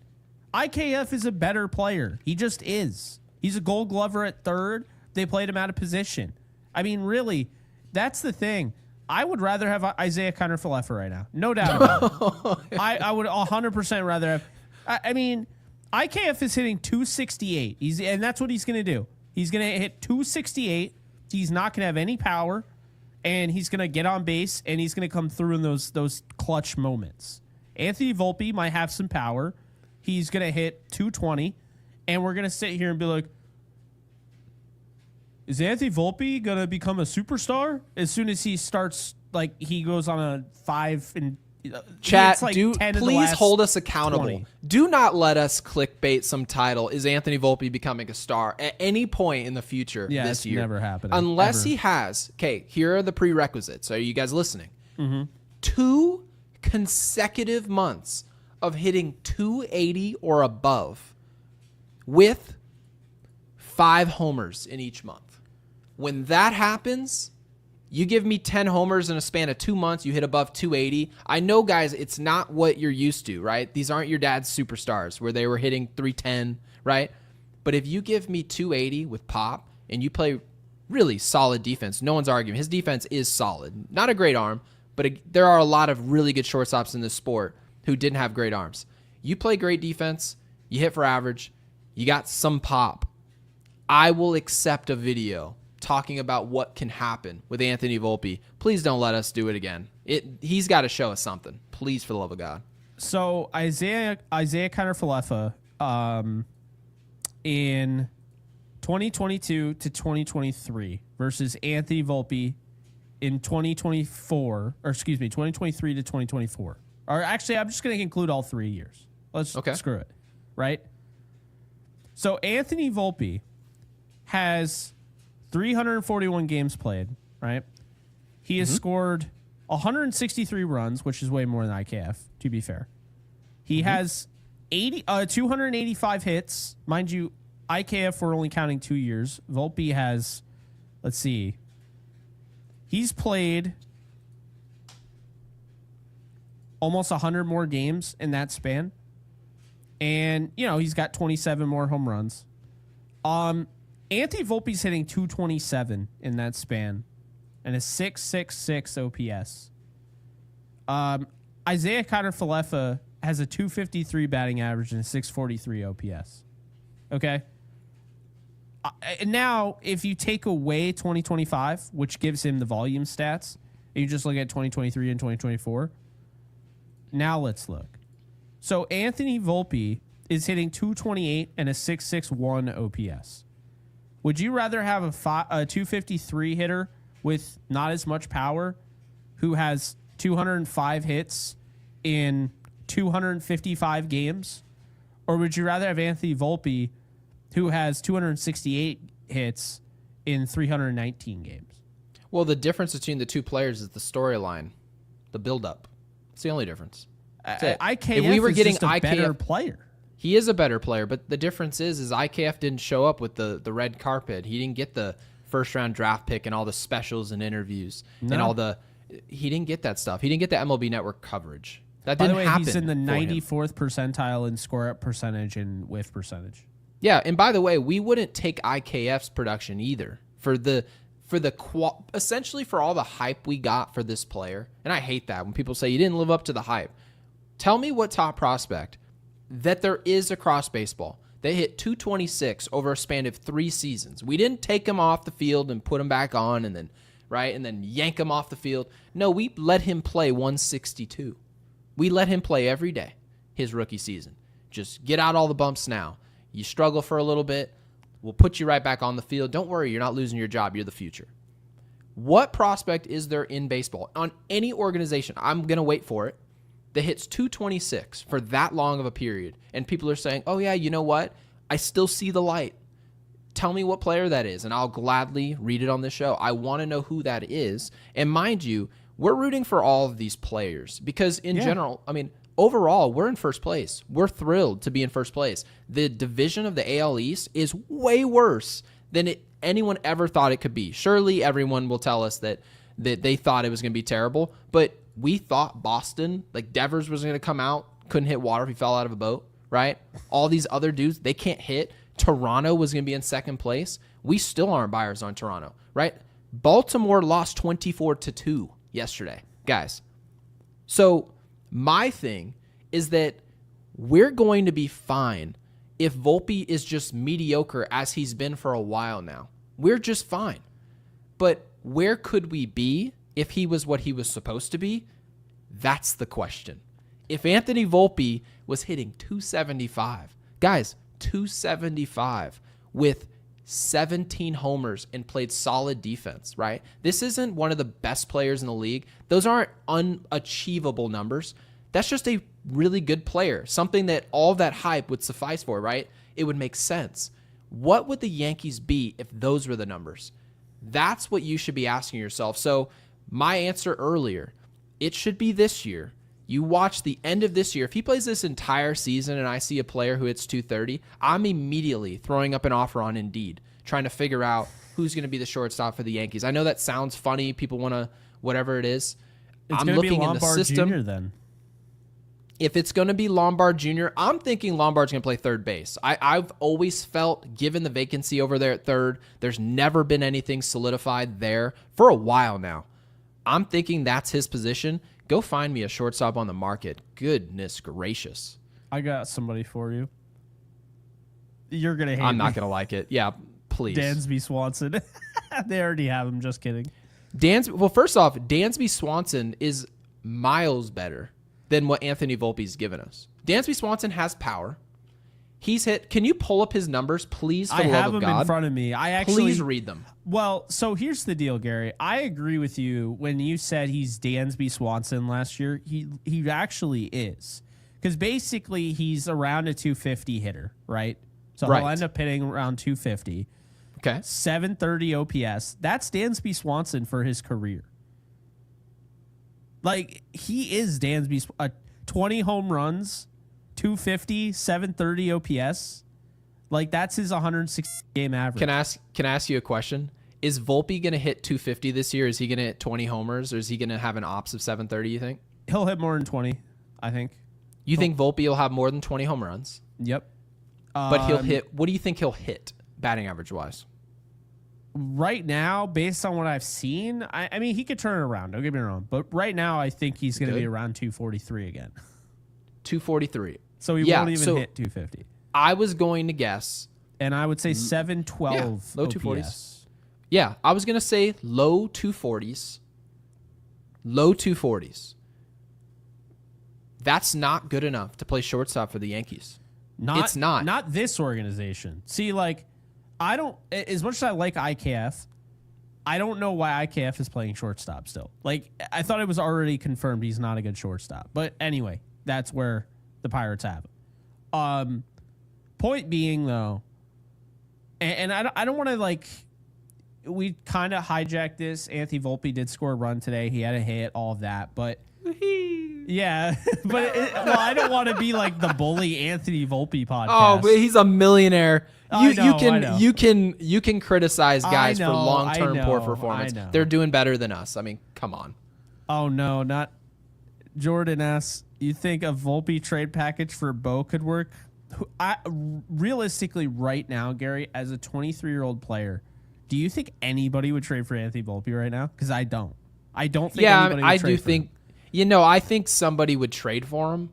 IKF is a better player. He just is. He's a Gold Glover at third. They played him out of position. I mean, really, that's the thing. I would rather have Isaiah Kiner-Falefa right now. No doubt about it. I would 100% rather have. I mean, IKF is hitting 268. And that's what he's going to do. He's going to hit 268. He's not going to have any power, and he's going to get on base, and he's going to come through in those clutch moments. Anthony Volpe might have some power. He's going to hit 220, and we're going to sit here and be like, is Anthony Volpe going to become a superstar as soon as he starts, like, he goes on a 5 and Chat, like please hold us accountable. 20. Do not let us clickbait some title. Is Anthony Volpe becoming a star at any point in the future this year? Never happening. Unless ever. he has. Okay, here are the prerequisites. Are you guys listening? Mm-hmm. 2 consecutive months of hitting 280 or above with 5 homers in each month. When that happens, you give me 10 homers in a span of 2 months, you hit above 280. I know, guys, it's not what you're used to, right? These aren't your dad's superstars where they were hitting 310, right? But if you give me 280 with pop and you play really solid defense, no one's arguing. His defense is solid. Not a great arm, but there are a lot of really good shortstops in this sport who didn't have great arms. You play great defense, you hit for average, you got some pop. I will accept a video talking about what can happen with Anthony Volpe. Please don't let us do it again. He's got to show us something. Please, for the love of God. So Isaiah Kiner-Falefa, in 2022 to 2023 versus Anthony Volpe in 2023 to 2024. Or actually, I'm just going to include all 3 years. Let's screw it, right? So Anthony Volpe has 341 games played, right? He has scored 163 runs, which is way more than IKF, to be fair. He has 285 hits. Mind you, IKF, we're only counting 2 years. Volpe has, let's see, he's played almost 100 more games in that span. And, he's got 27 more home runs. Anthony Volpe's hitting 227 in that span and a 666 OPS. Isaiah Kiner-Falefa has a 253 batting average and a 643 OPS. Okay? Now, if you take away 2025, which gives him the volume stats, and you just look at 2023 and 2024, now let's look. So Anthony Volpe is hitting 228 and a 661 OPS. Would you rather have a 253 hitter with not as much power who has 205 hits in 255 games? Or would you rather have Anthony Volpe who has 268 hits in 319 games? Well, the difference between the two players is the storyline, the build-up. It's the only difference. IKF if we were is getting just a better player. He is a better player, but the difference is IKF didn't show up with the red carpet. He didn't get the first-round draft pick and all the specials and interviews and all the. He didn't get that stuff. He didn't get the MLB Network coverage. That didn't happen. He's in the 94th percentile in score-up percentage and whiff percentage. Yeah, and by the way, we wouldn't take IKF's production either essentially for all the hype we got for this player. And I hate that when people say you didn't live up to the hype. Tell me what top prospect that there is across baseball. They hit 226 over a span of 3 seasons. We didn't take him off the field and put him back on and then yank him off the field. No, we let him play 162. We let him play every day his rookie season. Just get out all the bumps now. You struggle for a little bit, we'll put you right back on the field. Don't worry, you're not losing your job. You're the future. What prospect is there in baseball, on any organization, I'm going to wait for it, that hits 226 for that long of a period, and people are saying, oh, yeah, you know what? I still see the light. Tell me what player that is, and I'll gladly read it on this show. I want to know who that is. And mind you, we're rooting for all of these players because in general, overall, we're in first place. We're thrilled to be in first place. The division of the AL East is way worse than anyone ever thought it could be. Surely everyone will tell us that they thought it was going to be terrible, but we thought Boston, like Devers was going to come out, couldn't hit water if he fell out of a boat, right? All these other dudes, they can't hit. Toronto was going to be in second place. We still aren't buyers on Toronto, right? Baltimore lost 24-2 yesterday, guys. So my thing is that we're going to be fine if Volpe is just mediocre as he's been for a while now. We're just fine. But where could we be if he was what he was supposed to be? That's the question. If Anthony Volpe was hitting 275, guys, 275 with 17 homers and played solid defense, right? This isn't one of the best players in the league. Those aren't unachievable numbers. That's just a really good player, something that all that hype would suffice for, right? It would make sense. What would the Yankees be if those were the numbers? That's what you should be asking yourself. So my answer earlier, it should be this year. You watch the end of this year. If he plays this entire season and I see a player who hits 230, I'm immediately throwing up an offer on Indeed, trying to figure out who's going to be the shortstop for the Yankees. I know that sounds funny. People want to, whatever it is. It's I'm going to be looking in the Lombard system. Jr. then. If it's going to be Lombard Jr., I'm thinking Lombard's going to play third base. I've always felt, given the vacancy over there at third, there's never been anything solidified there for a while now. I'm thinking that's his position. Go find me a shortstop on the market. Goodness gracious. I got somebody for you. You're going to hate I'm me. not going to like it. Yeah, please. Dansby Swanson. They already have him. Just kidding. Well, first off, Dansby Swanson is miles better than what Anthony Volpe's given us. Dansby Swanson has power. He's hit. Can you pull up his numbers, please, for the love of God? I have them in front of me. Please read them. Well, so here's the deal, Gary. I agree with you when you said he's Dansby Swanson last year. He actually is. Because basically he's around a 250 hitter, right? So he'll end up hitting around 250. Okay. 730 OPS. That's Dansby Swanson for his career. Like, he is Dansby. 20 home runs, 250, 730 OPS. Like, that's his 160 game average. Can I ask you a question? Is Volpe going to hit 250 this year? Is he going to hit 20 homers, or is he going to have an ops of 730, you think? He'll hit more than 20, I think. You think Volpe will have more than 20 home runs? Yep. But he'll hit, what do you think he'll hit, batting average-wise? Right now, based on what I've seen, I mean, he could turn it around. Don't get me wrong. But right now, I think he's going to be around 243 again. 243. So he won't even hit 250. I was going to guess. And I would say 712 low OPS. 240s. Yeah, I was going to say low 240s. Low 240s. That's not good enough to play shortstop for the Yankees. It's not. Not this organization. See, like, I don't, as much as I like IKF, I don't know why IKF is playing shortstop still. Like, I thought it was already confirmed he's not a good shortstop. But anyway, that's where the Pirates have it. Point being, though, and I don't want to, like, we kind of hijacked this. Anthony Volpe did score a run today. He had a hit, all of that. But, yeah. But, I don't want to be, like, the bully Anthony Volpe podcast. Oh, but he's a millionaire. You can criticize guys for long-term poor performance. They're doing better than us. I mean, come on. Oh, no, not Jordan S. You think a Volpe trade package for Bo could work? Realistically, right now, Gary, as a 23-year-old player, do you think anybody would trade for Anthony Volpe right now? Because I don't. I don't think anybody would trade for him. I think somebody would trade for him.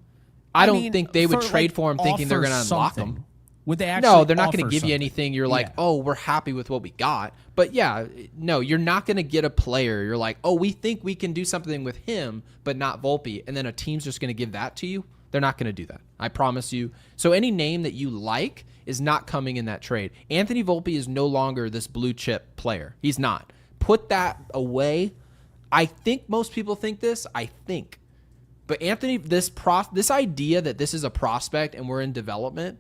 I don't think they would trade for him thinking they're going to unlock him. Would they actually? No, they're not going to give you anything. You're like, oh, we're happy with what we got. But yeah, no, you're not going to get a player. You're like, oh, we think we can do something with him, but not Volpe. And then a team's just going to give that to you. They're not going to do that. I promise you. So any name that you like is not coming in that trade. Anthony Volpe is no longer this blue chip player. He's not. Put that away. I think most people think this. But Anthony, this idea that this is a prospect and we're in development,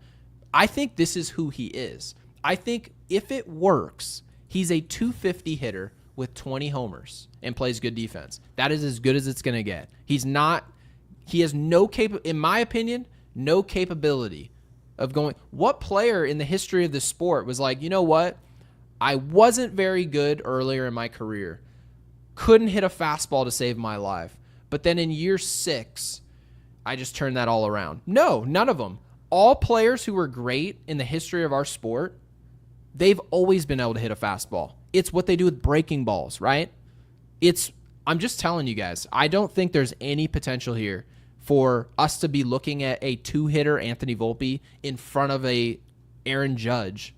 I think this is who he is. I think if it works, he's a 250 hitter with 20 homers and plays good defense. That is as good as it's going to get. He has in my opinion, no capability of going. What player in the history of the sport was like, you know what? I wasn't very good earlier in my career. Couldn't hit a fastball to save my life. But then in year 6, I just turned that all around. No, none of them. All players who were great in the history of our sport, they've always been able to hit a fastball. It's what they do with breaking balls, right? I'm just telling you guys, I don't think there's any potential here for us to be looking at a 2-hitter Anthony Volpe in front of a Aaron Judge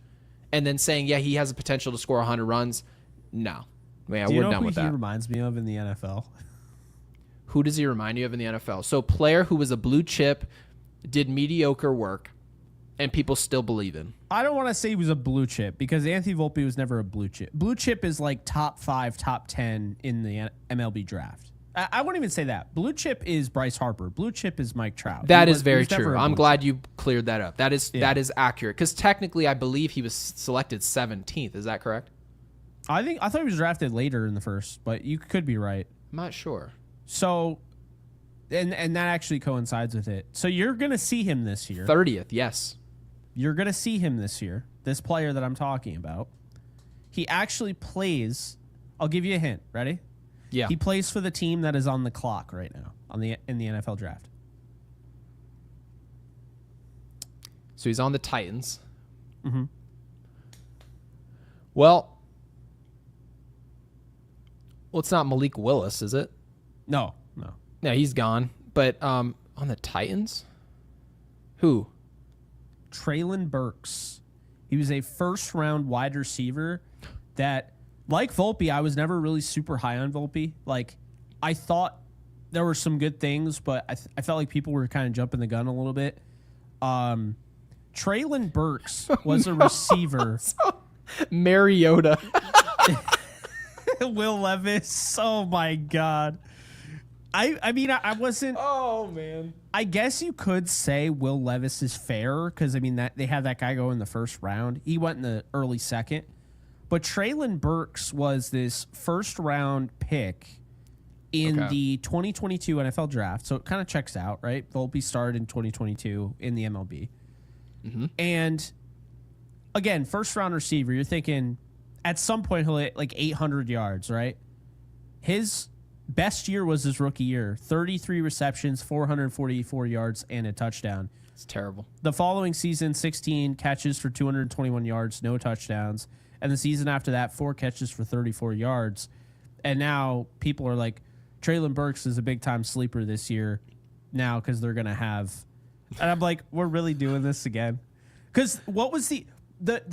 and then saying, yeah, he has the potential to score 100 runs. No. Man, we're done with that. He reminds me of in the NFL? Who does he remind you of in the NFL? So player who was a blue chip, did mediocre work, and people still believe in. I don't want to say he was a blue chip because Anthony Volpe was never a blue chip. Blue chip is like top 5, top 10 in the MLB draft. I wouldn't even say that. Blue chip is Bryce Harper. Blue chip is Mike Trout. That is very true. I'm glad you cleared that up. That is accurate because technically I believe he was selected 17th. Is that correct? I thought he was drafted later in the first, but you could be right. I'm not sure. So, and that actually coincides with it. So you're gonna see him this year. 30th, yes. You're gonna see him this year. This player that I'm talking about. He actually plays. I'll give you a hint. Ready? Yeah. He plays for the team that is on the clock right now in the NFL draft. So he's on the Titans. Mm-hmm. Well, it's not Malik Willis, is it? No. Yeah, he's gone. But on the Titans? Who? Traylon Burks. He was a first-round wide receiver that, like Volpe, I was never really super high on Volpe. Like, I thought there were some good things, but I felt like people were kind of jumping the gun a little bit. Traylon Burks was a receiver. Mariota. Will Levis. Oh, my God. I mean, I wasn't. Oh, man. I guess you could say Will Levis is fair because, I mean, that they had that guy go in the first round. He went in the early second. But Traylon Burks was this first-round pick in the 2022 NFL draft. So it kind of checks out, right? Volpe started in 2022 in the MLB. Mm-hmm. And, again, first-round receiver, you're thinking at some point he'll hit like 800 yards, right? His best year was his rookie year. 33 receptions, 444 yards, and a touchdown. It's terrible. The following season, 16 catches for 221 yards, no touchdowns. And the season after that, 4 catches for 34 yards. And now people are like, Traylon Burks is a big-time sleeper this year now because they're going to have... And I'm like, we're really doing this again? Because what was the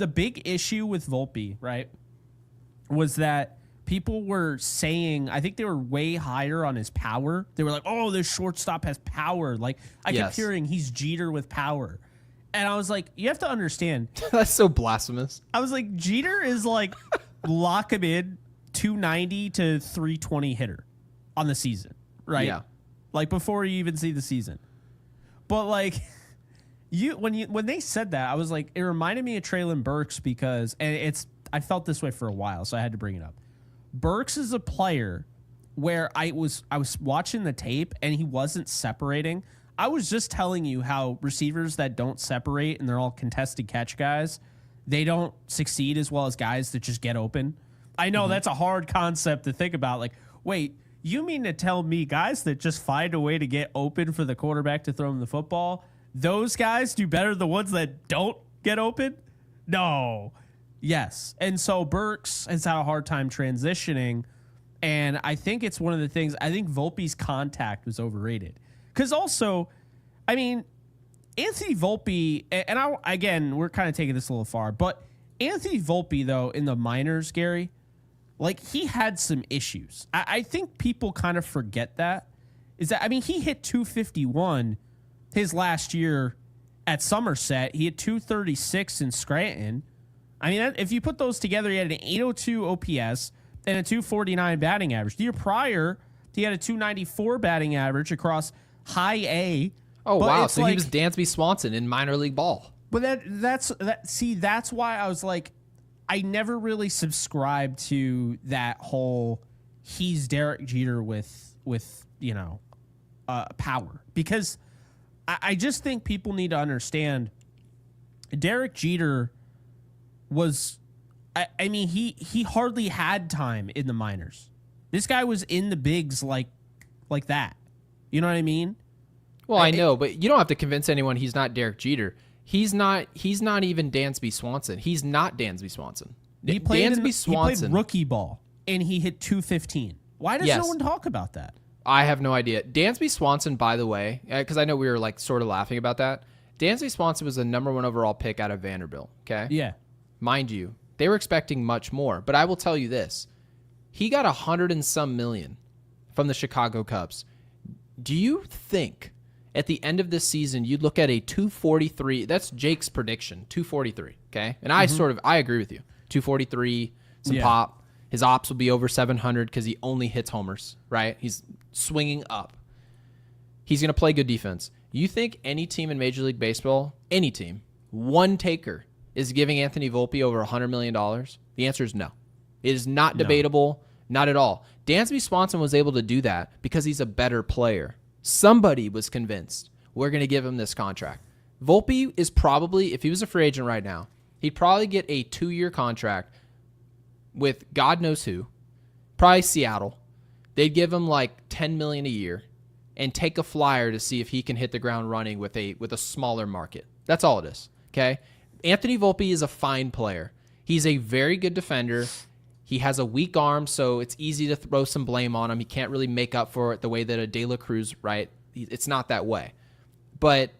big issue with Volpe, right, was that people were saying, I think they were way higher on his power. They were like, oh, this shortstop has power. Like, I kept hearing he's Jeter with power. And I was like, you have to understand. That's so blasphemous. I was like, Jeter is like, lock him in, 290 to 320 hitter on the season, right? Yeah. Like, before you even see the season. But, like, when they said that, I was like, it reminded me of Traylon Burks because, and I felt this way for a while, so I had to bring it up. Burks is a player where I was watching the tape and he wasn't separating. I was just telling you how receivers that don't separate and they're all contested catch guys, they don't succeed as well as guys that just get open. I know that's a hard concept to think about. Like, wait, you mean to tell me guys that just find a way to get open for the quarterback to throw them the football, those guys do better than the ones that don't get open? No. Yes. And so Burks has had a hard time transitioning. And I think it's one of the things, I think Volpe's contact was overrated. Because also, I mean, Anthony Volpe, and again, we're kind of taking this a little far, but Anthony Volpe, though, in the minors, Gary, like, he had some issues. I think people kind of forget that. I mean, he hit 251 his last year at Somerset. He had 236 in Scranton. I mean, if you put those together, he had an 802 OPS and a 249 batting average. The year prior, he had a 294 batting average across high A. Oh, wow. So he was Dansby Swanson in minor league ball. But that's why I was like, I never really subscribed to that whole he's Derek Jeter with power. Because I just think people need to understand Derek Jeter was, I mean, he hardly had time in the minors. This guy was in the bigs like that. You know what I mean? Well, I know, but you don't have to convince anyone he's not Derek Jeter. He's not even Dansby Swanson. He's not Dansby Swanson. He played rookie ball, and he hit 215. Why does no one talk about that? I have no idea. Dansby Swanson, by the way, because I know we were like sort of laughing about that. Dansby Swanson was the #1 overall pick out of Vanderbilt, okay? Yeah. Mind you, they were expecting much more, but I will tell you this. He got $100 and some million from the Chicago Cubs. Do you think at the end of this season, you'd look at a 243. That's Jake's prediction, 243. Okay, and I agree with you. 243, some pop. His ops will be over 700 because he only hits homers. Right, he's swinging up. He's going to play good defense. You think any team in Major League Baseball, any team, one taker is giving Anthony Volpe over $100 million? The answer is no. It is not debatable, not at all. Dansby Swanson was able to do that because he's a better player. Somebody was convinced we're going to give him this contract. Volpe is probably, if he was a free agent right now, he'd probably get a 2-year contract with God knows who, probably Seattle. They'd give him like $10 million a year and take a flyer to see if he can hit the ground running with a smaller market. That's all it is, okay? Anthony Volpe is a fine player. He's a very good defender. He has a weak arm, so it's easy to throw some blame on him. He can't really make up for it the way that a De La Cruz, right? It's not that way. But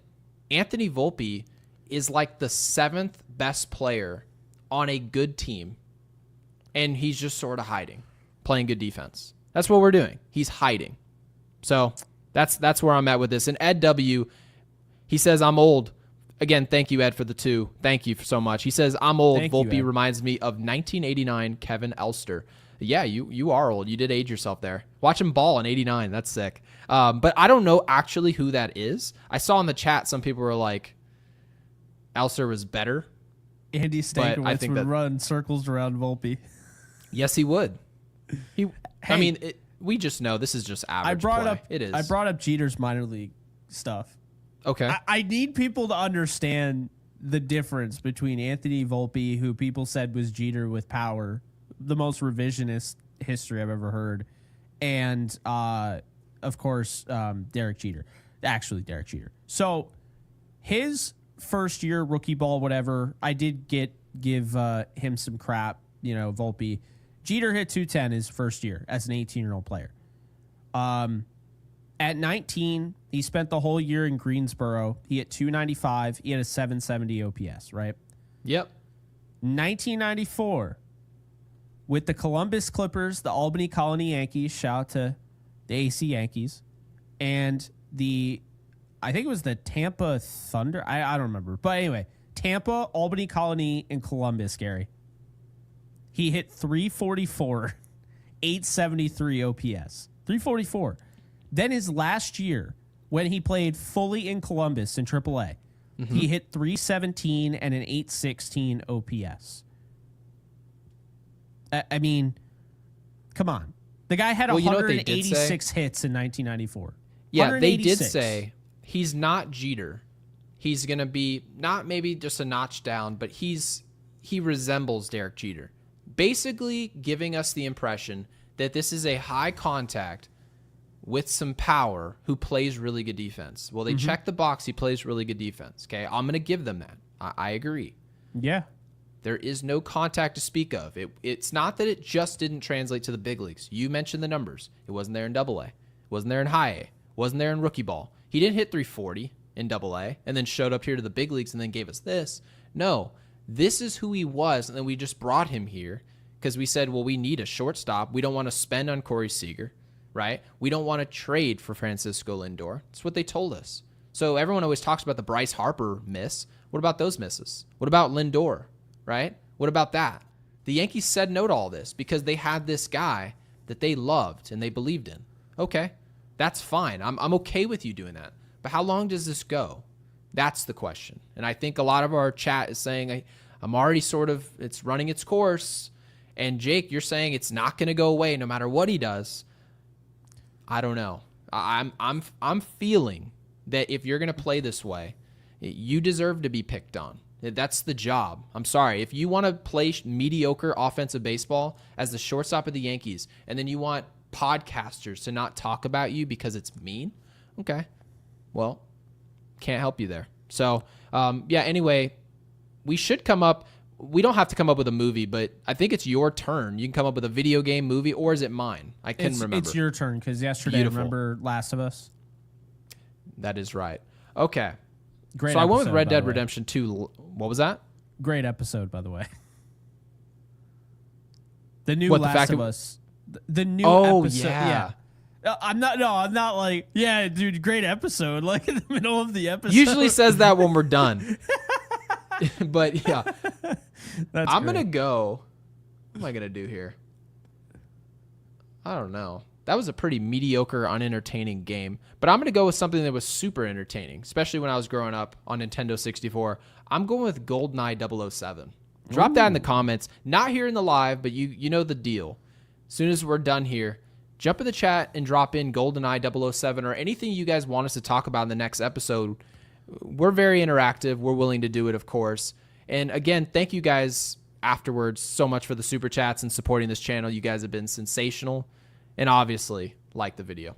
Anthony Volpe is like the 7th best player on a good team, and he's just sort of hiding, playing good defense. That's what we're doing. He's hiding. So that's where I'm at with this. And Ed W., he says, I'm old. Again, thank you, Ed, for the 2. Thank you so much. He says, I'm old. Volpe reminds me of 1989 Kevin Elster. Yeah, you are old. You did age yourself there. Watch him ball in 89. That's sick. But I don't know actually who that is. I saw in the chat some people were like, Elster was better. Andy Stankiewicz would run circles around Volpe. Yes, he would. We just know this is just average play. It is. I brought up Jeter's minor league stuff. Okay. I need people to understand the difference between Anthony Volpe, who people said was Jeter with power, the most revisionist history I've ever heard, and, of course, Derek Jeter. Actually, Derek Jeter. So his first year, rookie ball, whatever, I did give him some crap, Volpe. Jeter hit 210 his first year as an 18-year-old player. At 19, he spent the whole year in Greensboro. He hit 295. He had a 770 OPS, right? Yep. 1994, with the Columbus Clippers, the Albany Colony Yankees, shout out to the AC Yankees, and I think it was the Tampa Thunder. I don't remember. But anyway, Tampa, Albany Colony, and Columbus, Gary. He hit 344, 873 OPS. 344. Then his last year, when he played fully in Columbus in AAA, he hit 317 and an 816 OPS. I mean, come on. The guy had 186 hits in 1994. Yeah, they did say he's not Jeter. He's going to be not maybe just a notch down, but he resembles Derek Jeter. Basically giving us the impression that this is a high contact with some power who plays really good defense. Well, they check the box. He plays really good defense. Okay, I'm going to give them that. I agree. Yeah. There is no contact to speak of. It's not that it just didn't translate to the big leagues. You mentioned the numbers. It wasn't there in Double A. It wasn't there in High A. It wasn't there in rookie ball. He didn't hit 340 in Double A and then showed up here to the big leagues and then gave us this. No, this is who he was, and then we just brought him here because we said, well, we need a shortstop. We don't want to spend on Corey Seager. Right? We don't want to trade for Francisco Lindor. That's what they told us. So everyone always talks about the Bryce Harper miss. What about those misses? What about Lindor? Right? What about that? The Yankees said no to all this because they had this guy that they loved and they believed in. Okay, that's fine. I'm okay with you doing that. But how long does this go? That's the question. And I think a lot of our chat is saying, I'm already it's running its course. And Jake, you're saying it's not going to go away no matter what he does. I don't know. I'm feeling that if you're going to play this way, you deserve to be picked on. That's the job. I'm sorry. If you want to play mediocre offensive baseball as the shortstop of the Yankees, and then you want podcasters to not talk about you because it's mean, okay. Well, can't help you there. So, anyway, we should come up. We don't have to come up with a movie, but I think it's your turn. You can come up with a video game movie, or is it mine? I couldn't remember. It's your turn because yesterday, remember Last of Us? That is right. Okay. Great. So I went with Red Dead Redemption 2. What was that? Great episode, by the way. The new Last of Us. The new episode. Yeah. I'm not. No, I'm not like, yeah, dude, great episode. Like in the middle of the episode. Usually says that when we're done. But yeah, I'm going to go. What am I going to do here? I don't know. That was a pretty mediocre, unentertaining game. But I'm going to go with something that was super entertaining, especially when I was growing up on Nintendo 64. I'm going with GoldenEye 007. Drop that in the comments. Not here in the live, but you know the deal. As soon as we're done here, jump in the chat and drop in GoldenEye 007 or anything you guys want us to talk about in the next episode. We're very interactive. We're willing to do it, of course. And again, thank you guys afterwards so much for the super chats and supporting this channel. You guys have been sensational. And obviously, like the video.